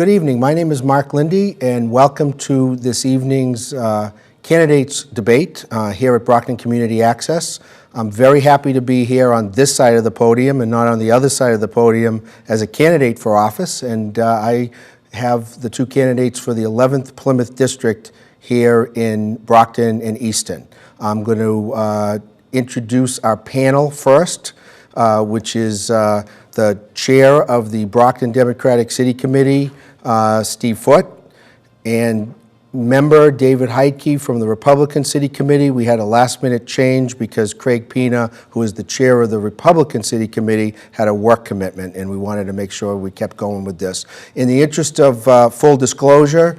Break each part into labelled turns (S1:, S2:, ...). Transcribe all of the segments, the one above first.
S1: Good evening. My name is Mark Lindy, and welcome to this evening's candidates debate here at Brockton Community Access. I'm very happy to be here on this side of the podium and not on the other side of the podium as a candidate for office, and I have the two candidates for the 11th Plymouth District here in Brockton and Easton. I'm going to introduce our panel first, which is the chair of the Brockton Democratic City Committee, Steve Foote, and member David Heidke from the Republican City Committee. We had a last-minute change because Craig Pina, who is the chair of the Republican City Committee, had a work commitment, and we wanted to make sure we kept going with this. In the interest of full disclosure,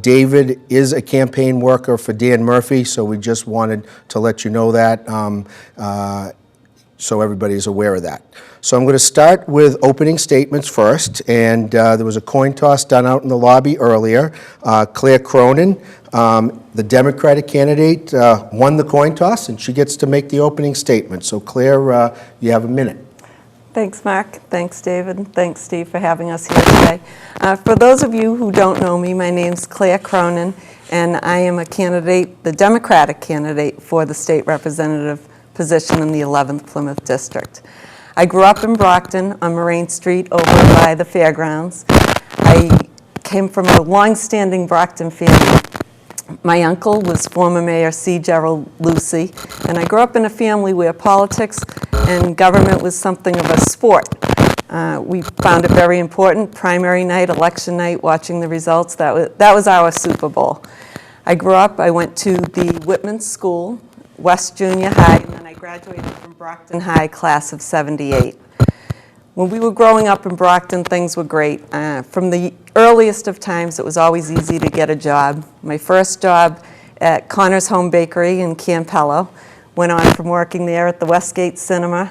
S1: David is a campaign worker for Dan Murphy, so we just wanted to let you know that so everybody's aware of that. So I'm going to start with opening statements first, and there was a coin toss done out in the lobby earlier. Claire Cronin, the Democratic candidate, won the coin toss, and she gets to make the opening statement. So Claire, you have a minute.
S2: Thanks, Mark. Thanks, David. Thanks, Steve, for having us here today. For those of you who don't know me, my name's Claire Cronin, and I am a candidate, the Democratic candidate for the state representative position in the 11th Plymouth District. I grew up in Brockton on Moraine Street over by the fairgrounds. I came from a long-standing Brockton family. My uncle was former Mayor C. Gerald Lucy, and I grew up in a family where politics and government was something of a sport. We found it very important, primary night, election night, watching the results. That was our Super Bowl. I grew up, I went to the Whitman School, West Junior High, and then I graduated from Brockton High, class of '78. When we were growing up in Brockton, things were great. From the earliest of times, it was always easy to get a job. My first job at Connor's Home Bakery in Campello, went on from working there at the Westgate Cinema,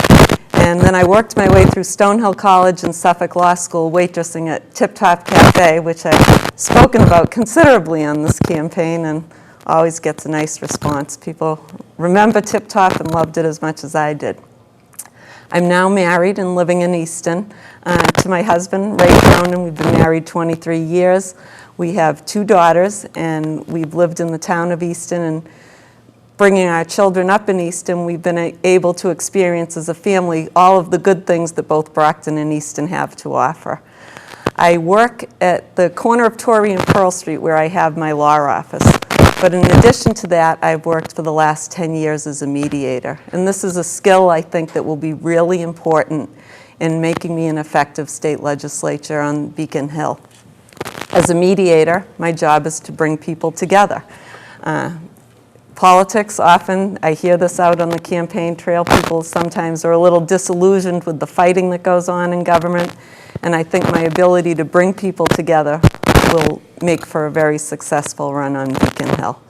S2: and then I worked my way through Stonehill College and Suffolk Law School, waitressing at Tip Top Cafe, which I've spoken about considerably on this campaign, and always gets a nice response. People remember Tip Top and loved it as much as I did. I'm now married and living in Easton to my husband, Ray Cronin. We've been married 23 years. We have 2 daughters, and we've lived in the town of Easton, and bringing our children up in Easton, we've been able to experience as a family all of the good things that both Brockton and Easton have to offer. I work at the corner of Torrey and Pearl Street, where I have my law office. But in addition to that, I've worked for the last 10 years as a mediator. And this is a skill I think that will be really important in making me an effective state legislature on Beacon Hill. As a mediator, my job is to bring people together. Politics, often, I hear this out on the campaign trail, people sometimes are a little disillusioned with the fighting that goes on in government. And I think my ability to bring people together will make for a very successful run on Beacon Hill.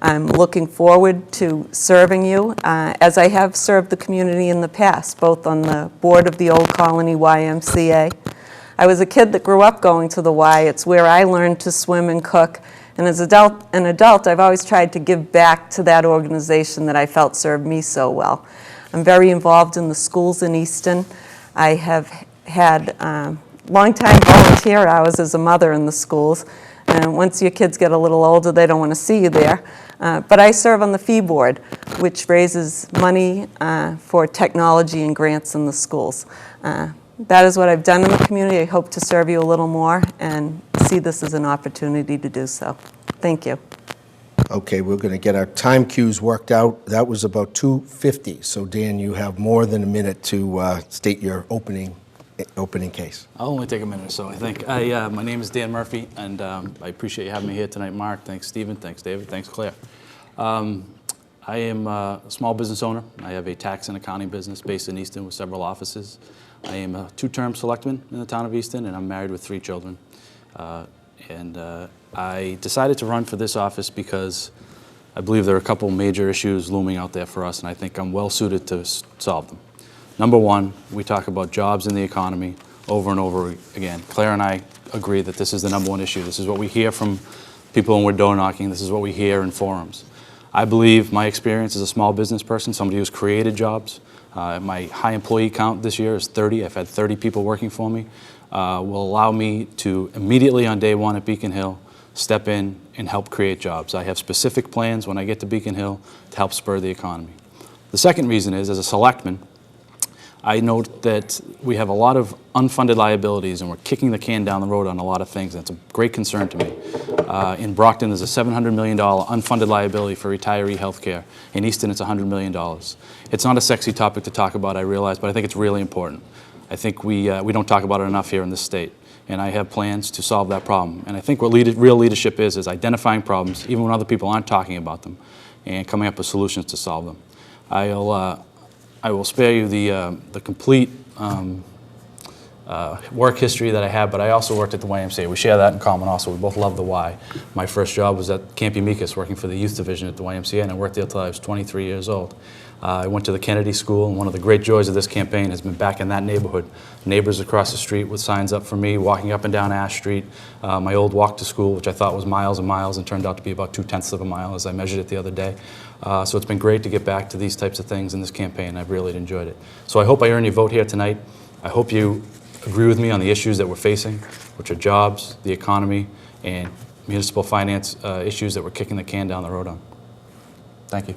S2: I'm looking forward to serving you, as I have served the community in the past, both on the board of the Old Colony YMCA. I was a kid that grew up going to the Y. It's where I learned to swim and cook. And as an adult, I've always tried to give back to that organization that I felt served me so well. I'm very involved in the schools in Easton. I have had long-time volunteer hours as a mother in the schools. And once your kids get a little older, they don't want to see you there. But I serve on the fee board, which raises money for technology and grants in the schools. That is what I've done in the community. I hope to serve you a little more and see this as an opportunity to do so. Thank you.
S1: Okay, we're going to get our time cues worked out. That was about 2:50. So Dan, you have more than a minute to state your opening case.
S3: I'll only take a minute or so, I think. My name is Dan Murphy, and I appreciate you having me here tonight, Mark. Thanks, Stephen. Thanks, David. Thanks, Claire. I am a small business owner. I have a tax and accounting business based in Easton with several offices. I am a 2-term selectman in the town of Easton, and I'm married with 3 children. I decided to run for this office because I believe there are a couple major issues looming out there for us, and I think I'm well suited to solve them. Number one, we talk about jobs in the economy over and over again. Claire and I agree that this is the #1 issue. This is what we hear from people when we're door knocking. This is what we hear in forums. I believe my experience as a small business person, somebody who's created jobs, My high employee count this year is 30. I've had 30 people working for me. Will allow me to immediately on day one at Beacon Hill step in and help create jobs. I have specific plans when I get to Beacon Hill to help spur the economy. The second reason is, as a selectman, I note that we have a lot of unfunded liabilities and we're kicking the can down the road on a lot of things. That's a great concern to me. In Brockton, there's a $700 million unfunded liability for retiree health care. In Easton, it's $100 million. It's not a sexy topic to talk about, I realize, but I think it's really important. I think we don't talk about it enough here in this state. And I have plans to solve that problem. And I think what real leadership is identifying problems, even when other people aren't talking about them, and coming up with solutions to solve them. I will spare you the complete work history that I have, but I also worked at the YMCA. We share that in common also. We both love the Y. My first job was at Camp Amicus, working for the youth division at the YMCA, and I worked there until I was 23 years old. I went to the Kennedy School, and one of the great joys of this campaign has been back in that neighborhood. Neighbors across the street with signs up for me, walking up and down Ash Street. My old walk to school, which I thought was miles and miles, and turned out to be about 0.2 of a mile as I measured it the other day. So it's been great to get back to these types of things in this campaign. I've really enjoyed it. So I hope I earn your vote here tonight. I hope you agree with me on the issues that we're facing, which are jobs, the economy, and municipal finance issues that we're kicking the can down the road on. Thank you.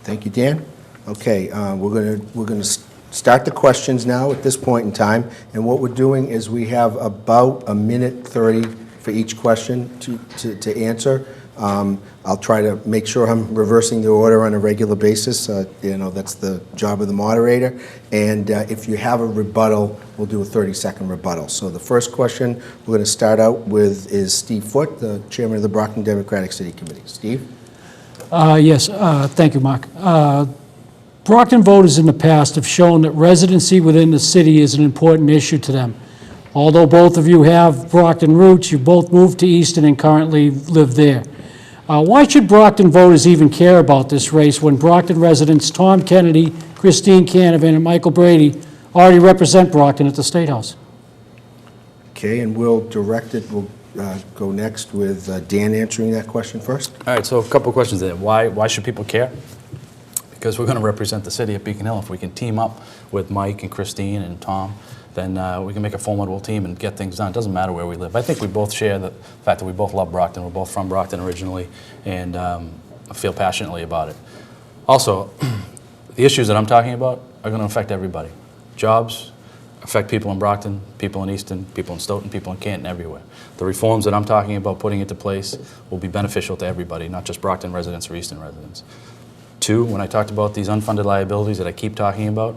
S1: Thank you, Dan. Okay, we're going to start the questions now at this point in time, and what we're doing is we have about 1:30 for each question to answer. I'll try to make sure I'm reversing the order on a regular basis. That's the job of the moderator. And if you have a rebuttal, we'll do a 30-second rebuttal. So the first question we're going to start out with is Steve Foote, the chairman of the Brockton Democratic City Committee. Steve?
S4: Yes, thank you, Mark. Brockton voters in the past have shown that residency within the city is an important issue to them. Although both of you have Brockton roots, you both moved to Easton and currently live there. Why should Brockton voters even care about this race when Brockton residents Tom Kennedy, Christine Canavan, and Michael Brady already represent Brockton at the State House?
S1: Okay, and we'll direct it. We'll go next with Dan answering that question first.
S3: All right, so a couple of questions there. Why should people care? Because we're going to represent the city at Beacon Hill. If we can team up with Mike and Christine and Tom, then we can make a formidable team and get things done. It doesn't matter where we live. I think we both share the fact that we both love Brockton. We're both from Brockton originally, and feel passionately about it. Also, the issues that I'm talking about are going to affect everybody. Jobs affect people in Brockton, people in Easton, people in Stoughton, people in Canton, everywhere. The reforms that I'm talking about putting into place will be beneficial to everybody, not just Brockton residents or Easton residents. Two, when I talked about these unfunded liabilities that I keep talking about,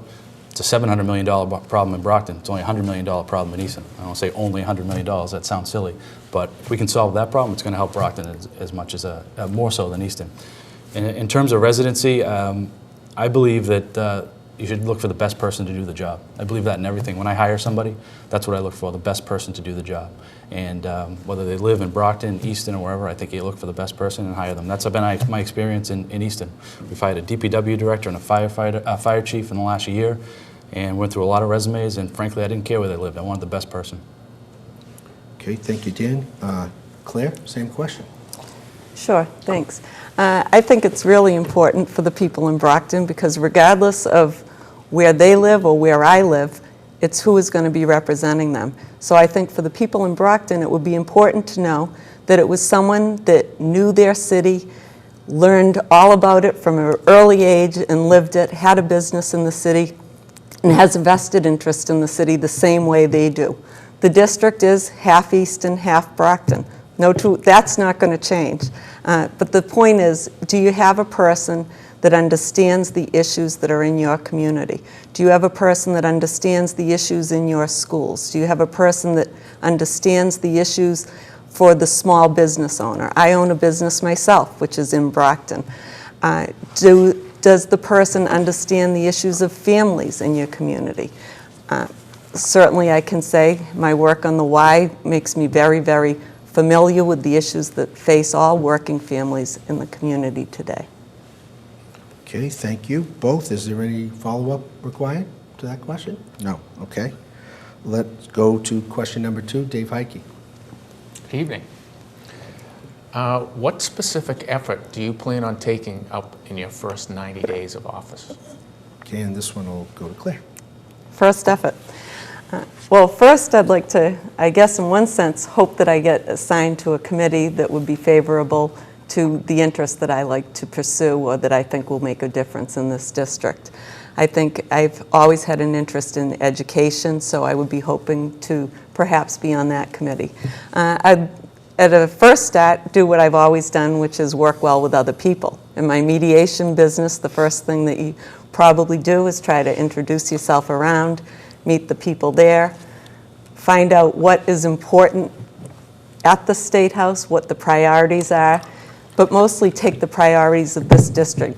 S3: it's a $700 million problem in Brockton. It's only a $100 million problem in Easton. I don't say only $100 million. That sounds silly. But if we can solve that problem, it's going to help Brockton as much as more so than Easton. In terms of residency, I believe that you should look for the best person to do the job. I believe that in everything. When I hire somebody, that's what I look for, the best person to do the job. And whether they live in Brockton, Easton, or wherever, I think you look for the best person and hire them. That's been my experience in Easton. We've hired a DPW director and a fire chief in the last year, and went through a lot of resumes, and frankly, I didn't care where they lived. I wanted the best person.
S1: Okay, thank you, Dan. Claire, same question.
S2: Sure, thanks. I think it's really important for the people in Brockton because regardless of where they live or where I live, it's who is going to be representing them. So I think for the people in Brockton, it would be important to know that it was someone that knew their city, learned all about it from an early age and lived it, had a business in the city, and has a vested interest in the city the same way they do. The district is half Easton, half Brockton. That's not going to change. But the point is, do you have a person that understands the issues that are in your community? Do you have a person that understands the issues in your schools? Do you have a person that understands the issues for the small business owner? I own a business myself, which is in Brockton. Does the person understand the issues of families in your community? Certainly I can say my work on the Y makes me very, very familiar with the issues that face all working families in the community today.
S1: Okay, thank you both. Is there any follow-up required to that question? No. Okay. Let's go to question number 2. Dave Heike.
S5: Good evening. What specific effort do you plan on taking up in your first 90 days of office?
S1: Okay, and this one will go to Claire.
S2: First effort. Well, first I'd like to, I guess in one sense, hope that I get assigned to a committee that would be favorable to the interests that I like to pursue or that I think will make a difference in this district. I think I've always had an interest in education, so I would be hoping to perhaps be on that committee. I'd, at a first start, do what I've always done, which is work well with other people. In my mediation business, the first thing that you probably do is try to introduce yourself around, meet the people there, find out what is important at the State House, what the priorities are, but mostly take the priorities of this district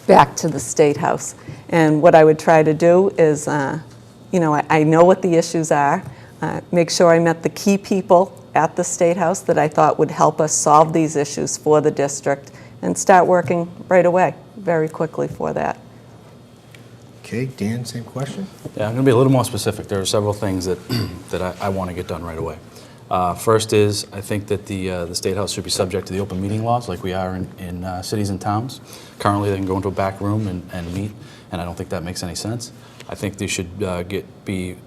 S2: back to the State House. And what I would try to do is, you know, I know what the issues are, make sure I met the key people at the State House that I thought would help us solve these issues for the district, and start working right away, very quickly for that.
S1: Okay, Dan, same question?
S3: Yeah, I'm going to be a little more specific. There are several things that, that I want to get done right away. First is, I think that the State House should be subject to the open meeting laws like we are in cities and towns. Currently, they can go into a back room and meet, and I don't think that makes any sense. I think they should be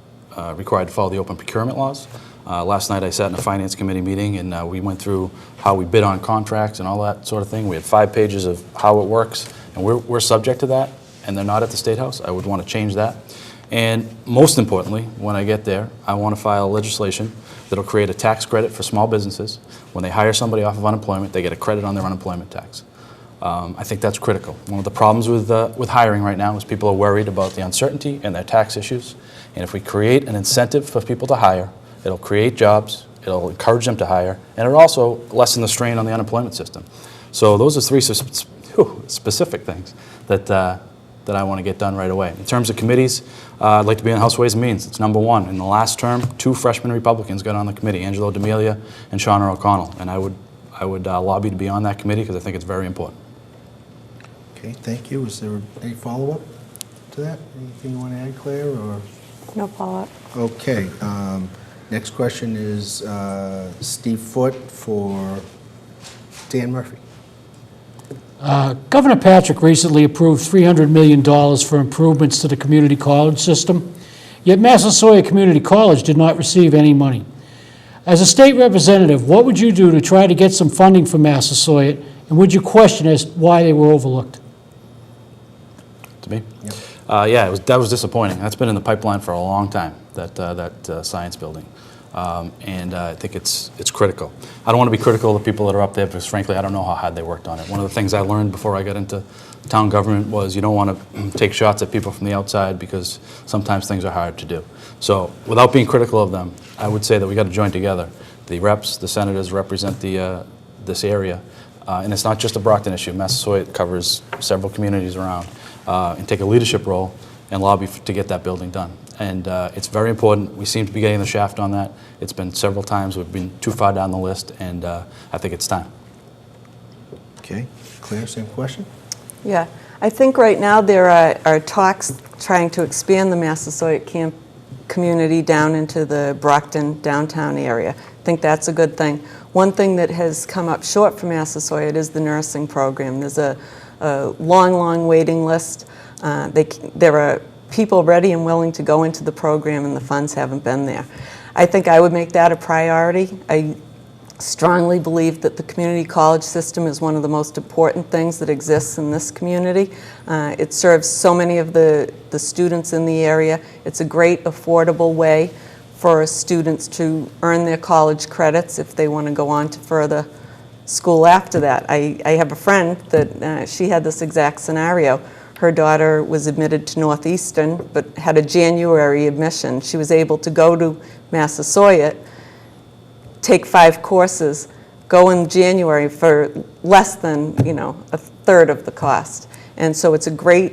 S3: required to follow the open procurement laws. Last night I sat in a finance committee meeting and we went through how we bid on contracts and all that sort of thing. We had 5 pages of how it works, and we're subject to that, and they're not at the State House. I would want to change that. And most importantly, when I get there, I want to file legislation that'll create a tax credit for small businesses. When they hire somebody off of unemployment, they get a credit on their unemployment tax. I think that's critical. One of the problems with hiring right now is people are worried about the uncertainty and their tax issues. And if we create an incentive for people to hire, it'll create jobs, it'll encourage them to hire, and it'll also lessen the strain on the unemployment system. So those are 3 specific things that I want to get done right away. In terms of committees, I'd like to be on House Ways and Means. It's number 1. In the last term, 2 freshman Republicans got on the committee, Angelo D'Amelia and Shauna O'Connell, and I would lobby to be on that committee because I think it's very important.
S1: Okay, thank you. Is there any follow-up to that? Anything you want to add, Claire? Or?
S2: No follow-up.
S1: Okay. Next question is Steve Foote for Dan Murphy.
S4: Governor Patrick recently approved $300 million for improvements to the community college system, yet Massasoit Community College did not receive any money. As a state representative, what would you do to try to get some funding for Massasoit, and would you question as why they were overlooked?
S3: To me?
S1: Yep.
S3: Yeah, that was disappointing. That's been in the pipeline for a long time, that science building. And I think it's critical. I don't want to be critical of the people that are up there because, frankly, I don't know how hard they worked on it. One of the things I learned before I got into town government was you don't want to take shots at people from the outside because sometimes things are hard to do. So without being critical of them, I would say that we got to join together. The reps, the senators represent this area. And it's not just a Brockton issue. Massasoit covers several communities around. And take a leadership role and lobby to get that building done. And it's very important. We seem to be getting the shaft on that. It's been several times. We've been too far down the list, and I think it's time.
S1: Okay. Claire, same question?
S2: Yeah, I think right now there are talks trying to expand the Massasoit camp community down into the Brockton downtown area. I think that's a good thing. One thing that has come up short for Massasoit is the nursing program. There's a long waiting list. There are people ready and willing to go into the program, and the funds haven't been there. I think I would make that a priority. I strongly believe that the community college system is one of the most important things that exists in this community. It serves so many of the students in the area. It's a great, affordable way for students to earn their college credits if they want to go on to further school after that. I have a friend that she had this exact scenario. Her daughter was admitted to Northeastern but had a January admission. She was able to go to Massasoit, take 5 courses, go in January for less than, a third of the cost. And so it's a great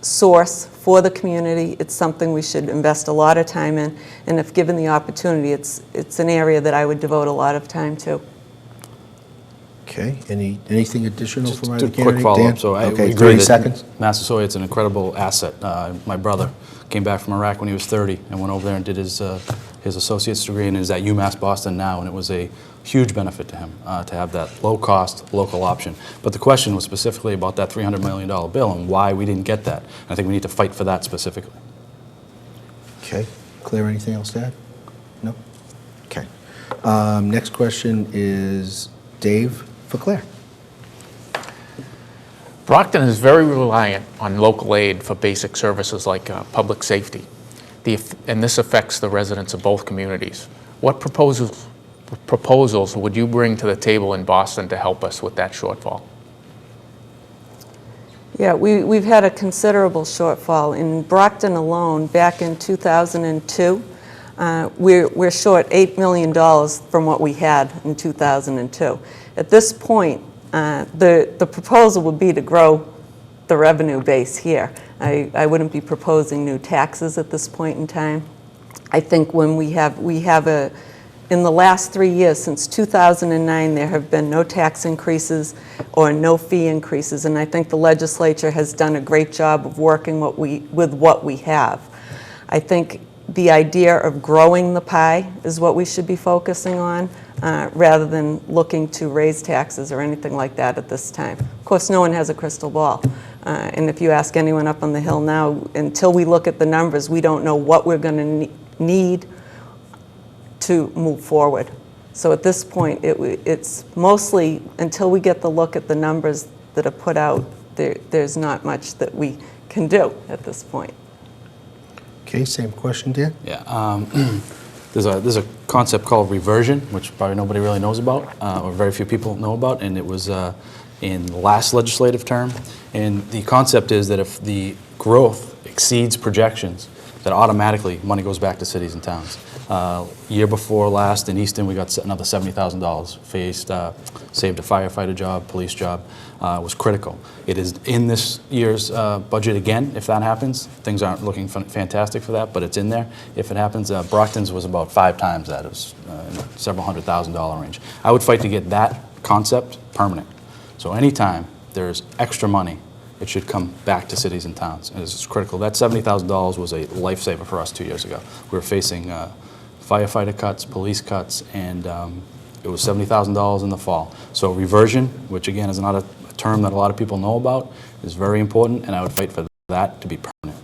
S2: source for the community. It's something we should invest a lot of time in, and if given the opportunity, it's an area that I would devote a lot of time to.
S1: Okay, anything additional from either
S3: Just a quick
S1: candidate?
S3: follow-up.
S1: Dan?
S3: So I
S1: Okay,
S3: agree
S1: 30
S3: that
S1: seconds.
S3: Massasoit's an incredible asset. My brother came back from Iraq when he was 30 and went over there and did his associate's degree and is at UMass Boston now, and it was a huge benefit to him to have that low-cost local option. But the question was specifically about that $300 million bill and why we didn't get that. I think we need to fight for that specifically.
S1: Okay, Claire, anything else to add? No? Okay. Next question is Dave for Claire.
S5: Brockton is very reliant on local aid for basic services like public safety, and this affects the residents of both communities. What proposals would you bring to the table in Boston to help us with that shortfall?
S2: Yeah, we've had a considerable shortfall. In Brockton alone, back in 2002, we're short $8 million from what we had in 2002. At this point, the proposal would be to grow the revenue base here. I wouldn't be proposing new taxes at this point in time. I think when we have in the last 3 years, since 2009, there have been no tax increases or no fee increases, and I think the legislature has done a great job of working with what we have. I think the idea of growing the pie is what we should be focusing on, rather than looking to raise taxes or anything like that at this time. Of course, no one has a crystal ball. And if you ask anyone up on the Hill now, until we look at the numbers, we don't know what we're going to need to move forward. So at this point, it's mostly, until we get the look at the numbers that are put out, there's not much that we can do at this point.
S1: Okay, same question, Dan?
S3: Yeah, there's a concept called reversion, which probably nobody really knows about, or very few people know about, and it was in the last legislative term. And the concept is that if the growth exceeds projections, that automatically money goes back to cities and towns. Year before last in Easton, we got another $70,000. Saved a firefighter job, police job. Was critical. It is in this year's budget again. If that happens, things aren't looking fantastic for that, but it's in there. If it happens, Brockton's was about 5 times that. It was in the several $100,000 range. I would fight to get that concept permanent. So anytime there's extra money, it should come back to cities and towns. And it's critical. That $70,000 was a lifesaver for us 2 years ago. We were facing firefighter cuts, police cuts, and it was $70,000 in the fall. So reversion, which again is not a term that a lot of people know about, is very important, and I would fight for that to be permanent.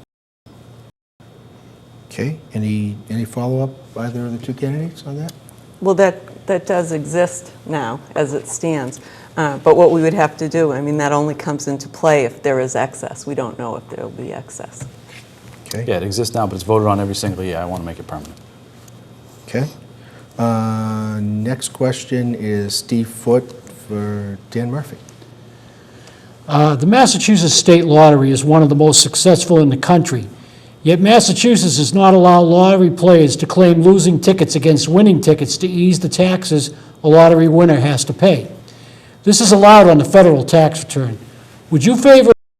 S1: Okay, any follow-up, either of the two candidates on that?
S2: Well, that does exist now as it stands. But what we would have to do, I mean, that only comes into play if there is excess. We don't know if there will be excess.
S1: Okay.
S3: Yeah, it exists now, but it's voted on every single year. I want to make it permanent.
S1: Okay. Next question is Steve Foote for Dan Murphy.
S4: The Massachusetts State Lottery is one of the most successful in the country. Yet Massachusetts does not allow lottery players to claim losing tickets against winning tickets to ease the taxes a lottery winner has to pay. This is allowed on the federal tax return. Would you favor